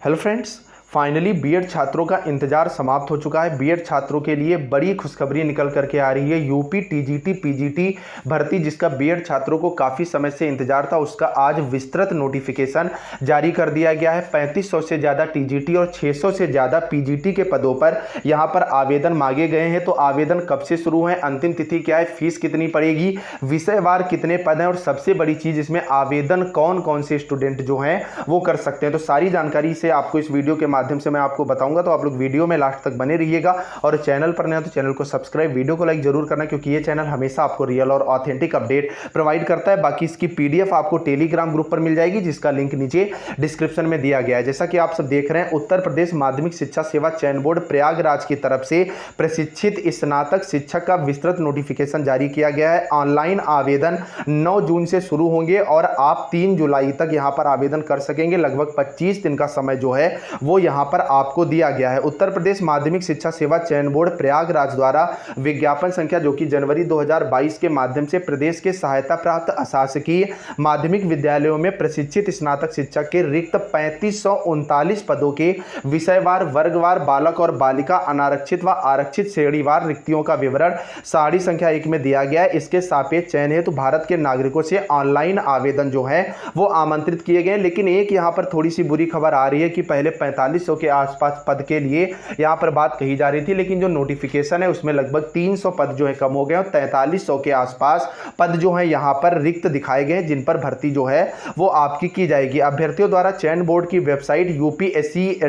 Hello friends, finally BEd छात्रों का इंतजार समाप्त हो चुका है। बीएड छात्रों के लिए बड़ी खुशखबरी निकल करके आ रही है। यूपी टीजीटी पीजीटी भर्ती, जिसका बीएड छात्रों को काफ़ी समय से इंतजार था, उसका आज विस्तृत नोटिफिकेशन जारी कर दिया गया है। 3500 से ज़्यादा टीजीटी और 600 से ज़्यादा पीजीटी के पदों पर यहाँ पर आवेदन मांगे गए हैं। तो आवेदन कब से शुरू है, अंतिम तिथि क्या है, फीस कितनी पड़ेगी, विषयवार कितने पद हैं और सबसे बड़ी चीज़ इसमें आवेदन कौन कौन से स्टूडेंट जो हैं वो कर सकते हैं, तो सारी जानकारी से आपको इस वीडियो के माध्यम से मैं आपको बताऊंगा। तो आप लोग वीडियो में लास्ट तक बने रहिएगा और चैनल पर नए हो तो चैनल को सब्सक्राइब, वीडियो को लाइक जरूर करना, क्योंकि ये चैनल हमेशा आपको रियल और ऑथेंटिक अपडेट प्रोवाइड करता है। बाकी इसकी पीडीएफ आपको टेलीग्राम ग्रुप पर मिल जाएगी, जिसका लिंक नीचे डिस्क्रिप्शन में दिया गया है। जैसा कि आप सब देख रहे हैं, उत्तर प्रदेश माध्यमिक शिक्षा सेवा चयन बोर्ड प्रयागराज की तरफ से प्रशिक्षित स्नातक शिक्षक का विस्तृत नोटिफिकेशन जारी किया गया है। ऑनलाइन आवेदन 9 जून से शुरू होंगे और आप 3 जुलाई तक यहां पर आवेदन कर सकेंगे। लगभग 25 दिन का समय जो है वो यहां पर आपको दिया गया है। उत्तर प्रदेश माध्यमिक शिक्षा सेवा चयन बोर्ड प्रयागराज द्वारा विज्ञापन संख्या जो कि जनवरी 2022 के माध्यम से प्रदेश के सहायता प्राप्त अशासकीय माध्यमिक विद्यालयों में प्रशिक्षित स्नातक शिक्षक के रिक्त 3539 पदों के विषयवार, वर्गवार, बालक और बालिका, अनारक्षित व आरक्षित श्रेणीवार रिक्तियों का विवरण सारणी संख्या 1 में दिया गया है। इसके सापेक्ष चयन हेतु भारत के नागरिकों से ऑनलाइन आवेदन जो है वो आमंत्रित किए गए। लेकिन एक यहाँ पर थोड़ी सी बुरी खबर आ रही है कि पहले 4500 के आसपास पद के लिए यहाँ पर बात कही जा रही थी, लेकिन जो नोटिफिकेशन है उसमें लगभग 300 पद जो है कम हो गए और 4300 के आसपास पद जो है यहाँ पर रिक्त दिखाए गए, जिन पर भर्ती जो है वो आपकी की जाएगी। अभ्यर्थियों द्वारा चयन बोर्ड की वेबसाइट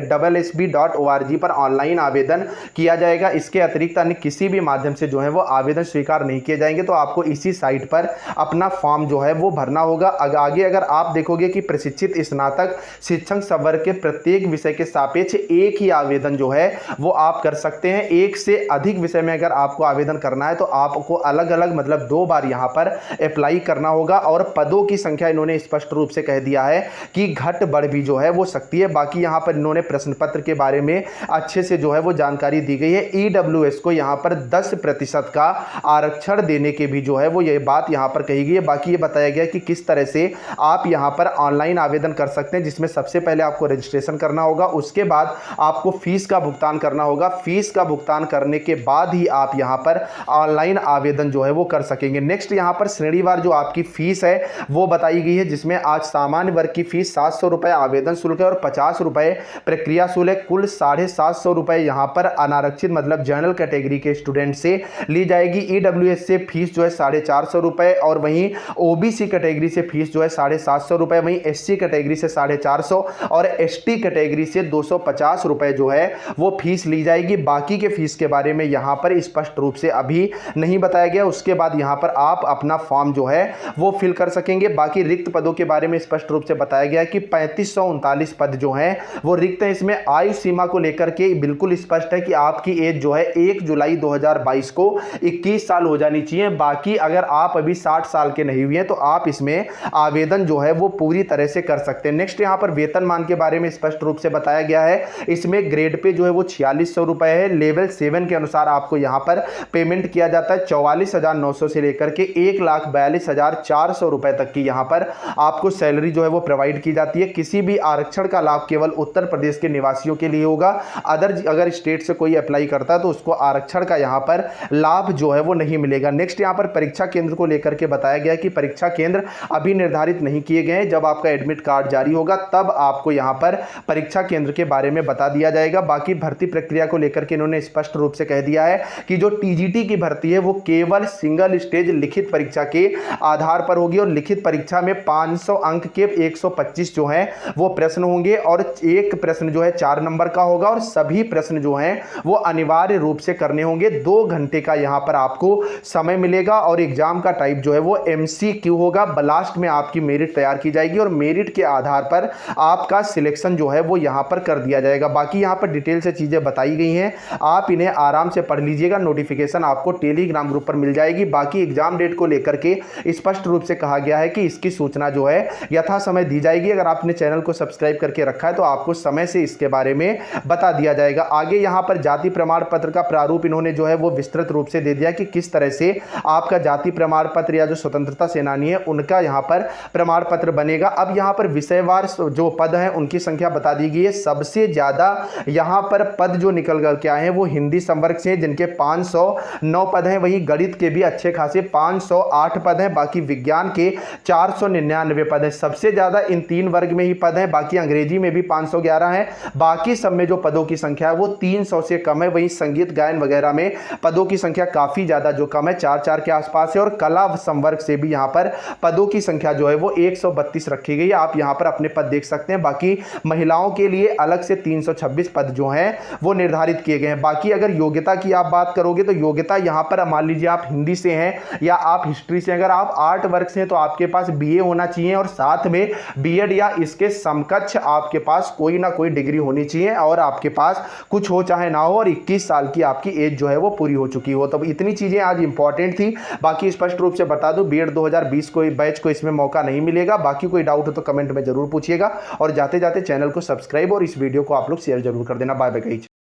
upscsb.org पर ऑनलाइन आवेदन किया जाएगा। इसके अतिरिक्त अन्य किसी भी माध्यम से जो है वो आवेदन स्वीकार नहीं किए जाएंगे। तो आपको इसी साइट पर अपना फॉर्म जो है वो भरना होगा। आगे अगर आप देखोगे कि प्रशिक्षित स्नातक शिक्षक संवर्ग के प्रत्येक विषय के सापेक्ष एक ही आवेदन जो है वो आप कर सकते हैं। एक से अधिक विषय में अगर आपको आवेदन करना है तो आपको अलग अलग मतलब 2 बार यहां पर अप्लाई करना होगा। और पदों की संख्या इन्होंने स्पष्ट रूप से कह दिया है कि घट बढ़ भी जो है वो सकती है। बाकी यहां पर इन्होंने प्रश्न पत्र के बारे में अच्छे से जो है वो जानकारी दी गई है। ईडब्ल्यूएस को यहां पर 10% का आरक्षण देने के भी जो है वो ये बात यहां पर कही गई है। बाकी ये बताया गया कि किस तरह से आप यहां पर ऑनलाइन आवेदन कर सकते हैं, जिसमें सबसे पहले आपको रजिस्ट्रेशन करना होगा, उसके बाद आपको फीस का भुगतान करना होगा। फीस का भुगतान करने के बाद ही आप यहां पर ऑनलाइन आवेदन जो है वो कर सकेंगे। नेक्स्ट यहां पर श्रेणीवार जो आपकी फीस है वो बताई गई है, जिसमें आज सामान्य वर्ग की फीस 700 रुपए आवेदन शुल्क है और 50 रुपए प्रक्रिया शुल्क है। कुल 750 रुपए यहां पर अनारक्षित मतलब जनरल कैटेगरी के स्टूडेंट से ली जाएगी। ईडब्ल्यूएस से फीस जो है 450 रुपए और वहीं ओबीसी कैटेगरी से फीस जो है 750 रुपए, वहीं एससी कैटेगरी से 450 और एसटी कैटेगरी से 250 रुपए जो है वो फीस ली जाएगी। बाकी के फीस के बारे में यहां पर स्पष्ट रूप से अभी नहीं बताया गया। उसके बाद यहां पर आप अपना फॉर्म जो है वो फिल कर सकेंगे। बाकी रिक्त पदों के बारे में स्पष्ट रूप से बताया गया है कि 3539 पद जो हैं वो रिक्त हैं। इसमें आयु सीमा को लेकर के बिल्कुल स्पष्ट है कि आपकी एज जो है 1 जुलाई 2022 को 21 साल हो जानी चाहिए। बाकी अगर आप अभी 60 साल के नहीं हुए हैं तो आप इसमें आवेदन जो है वो पूरी तरह से कर सकते हैं। नेक्स्ट यहां पर वेतनमान के बारे में स्पष्ट रूप से बताया गया है। इसमें ग्रेड पे जो है वो 4600 रुपए है। लेवल 7 के अनुसार आपको यहां पर पेमेंट किया जाता है 44,900 से लेकर के 1,42,400 रुपए तक की यहां पर आपको सैलरी जो है वो प्रोवाइड की जाती है। किसी भी आरक्षण का लाभ केवल उत्तर प्रदेश के निवासियों के लिए होगा। अगर स्टेट से कोई अप्लाई करता है तो उसको आरक्षण का यहां पर लाभ जो है वो नहीं मिलेगा। नेक्स्ट यहां पर परीक्षा केंद्र को लेकर के बताया गया कि परीक्षा केंद्र अभी निर्धारित नहीं किए गए हैं। जब आपका एडमिट कार्ड जारी होगा तब आपको यहां पर परीक्षा केंद्र के बारे में बता दिया जाएगा। बाकी भर्ती प्रक्रिया को लेकर के इन्होंने स्पष्ट रूप से कह दिया है कि जो टीजीटी की भर्ती है वो केवल सिंगल स्टेज लिखित परीक्षा के आधार पर होगी और लिखित परीक्षा में 500 अंक के 125 जो है वो प्रश्न होंगे और एक प्रश्न जो है 4 नंबर का होगा और सभी प्रश्न जो हैं वो अनिवार्य रूप से करने होंगे। 2 घंटे का यहां पर आपको समय मिलेगा और एग्जाम का टाइप जो है वो एमसीक्यू होगा। लास्ट में आपकी मेरिट तैयार की जाएगी और मेरिट के आधार पर आपका सिलेक्शन जो है वो यहां पर कर दिया जाएगा। बाकी यहां पर डिटेल से चीजें बताई गई हैं, आप इन्हें आराम से पढ़ लीजिएगा। नोटिफिकेशन आपको टेलीग्राम ग्रुप पर मिल जाएगी। बाकी एग्जाम डेट को लेकर के स्पष्ट रूप से कहा गया है कि इसकी सूचना जो है यथा समय दी जाएगी। अगर आपने चैनल को सब्सक्राइब करके रखा है तो आपको समय से इसके बारे में बता दिया जाएगा। आगे यहां पर जाति प्रमाण पत्र का प्रारूप इन्होंने जो है वो विस्तृत रूप से दे दिया कि किस तरह से आपका जाति प्रमाण पत्र या जो स्वतंत्रता सेनानी है उनका यहां पर प्रमाण पत्र बनेगा। अब यहां पर विषयवार जो पद हैं उनकी संख्या बता दी गई है। सबसे ज़्यादा यहाँ पर पद जो निकल कर के आए हैं वो हिंदी संवर्ग से, जिनके 509 पद हैं। वही गणित के भी अच्छे खासे 508 पद हैं। बाकी विज्ञान के 499 पद हैं। सबसे ज़्यादा इन 3 वर्ग में ही पद हैं। बाकी अंग्रेजी में भी 511 है। बाकी सब में जो पदों की संख्या है वो 300 से कम है। वही संगीत गायन वगैरह में पदों की संख्या काफ़ी ज़्यादा जो कम है, 4 के आसपास है। और कला संवर्ग से भी यहाँ पर पदों की संख्या जो है वो 132 रखी गई है। आप यहाँ पर अपने पद देख सकते हैं। बाकी महिलाओं के लिए अलग से 326 पद जो हैं वो निर्धारित किए गए हैं। बाकी अगर योग्यता की आप बात करोगे तो योग्यता यहाँ पर मान लीजिए आप हिंदी से हैं या आप हिस्ट्री से, अगर आप आर्ट वर्ग से हैं तो आपके पास बीए होना चाहिए और साथ में बीएड या इसके समकक्ष आपके पास कोई ना कोई डिग्री होनी चाहिए और आपके पास कुछ हो चाहे ना हो और 21 साल की आपकी एज जो है वो पूरी हो चुकी हो। तो इतनी चीज़ें आज इंपॉर्टेंट थी। बाकी स्पष्ट रूप से बता दूं, बीएड 2020 को बैच को इसमें मौका नहीं मिलेगा। बाकी कोई डाउट हो तो कमेंट में जरूर पूछिएगा और जाते जाते चैनल को सब्सक्राइब और इस वीडियो को आप लोग शेयर जरूर कर देना। Bye bye.